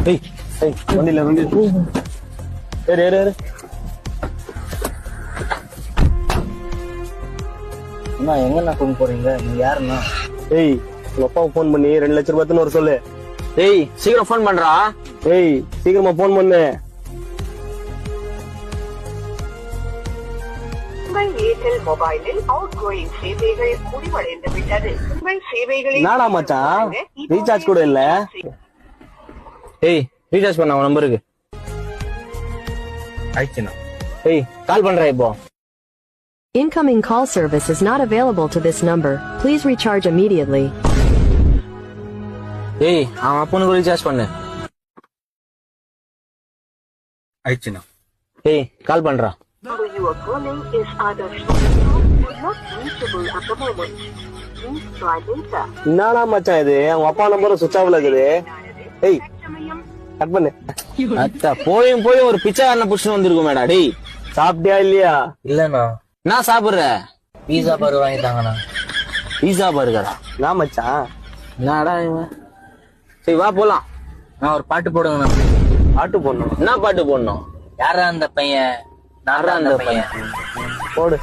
ஏய் ஏய் வண்டில ஏறு ஏறு ஏறு. அண்ணா எங்கண்ணா கொண்டு போறீங்க? நீங்க யாருண்ணா? ஏய் உங்க அப்பாவுக்கு போன் பண்ணி 2 லட்சம் ரூபாய்ன்னு ஒரு சொல்லு. ஏய் சீக்கிரம் போன் பண்றா. ஏய் சீக்கிரமா போன் பண்ணு. உங்கள் ஏர்டெல் மொபைலில் அவுட்கோயிங் சேவைகள் முடிவடைந்து விட்டது. உங்கள் சேவைகளை நாடா மச்சான் ரீசார்ஜ் கூட இல்ல. ஏய் ரீசார்ஜ் பண்ண அவன் நம்பருக்கு. ஆயிடுச்சுண்ணா. ஏய் கால் பண்றேன் இப்போ. Incoming call service is not available to this number. Please recharge immediately. ஏய் அவன் அப்பனுக்கு ரீசார்ஜ் பண்ணு. ஆயிடுச்சுண்ணா. ஏய் கால் பண்றா. number you are calling is either switched off or not reachable at the moment. Please try later. என்னடா மச்சான் இது? அவங்க அப்பா நம்பரும் சுவிட்ச் ஆஃப்ல இருக்குது. ஏய் கட் பண்ணு. அத்தா போயும் ஒரு பிச்சைக்காரனை புடிச்சு வந்திருக்கும் மேடா. டேய் சாப்பிட்டியா இல்லையா? இல்லண்ணா. நான் சாப்பிடுற பீஸா பர்கர் வாங்கிட்டாங்கண்ணா. பீஸா பர்கரா? நான் மச்சான் என்னடா இவன்? சரி வா போலாம். நான் ஒரு பாட்டு போடுங்கண்ணா. பாட்டு போடணும். என்ன பாட்டு போடணும்? யாரா அந்த பையன்? நாரா அந்த பையன்? போடு.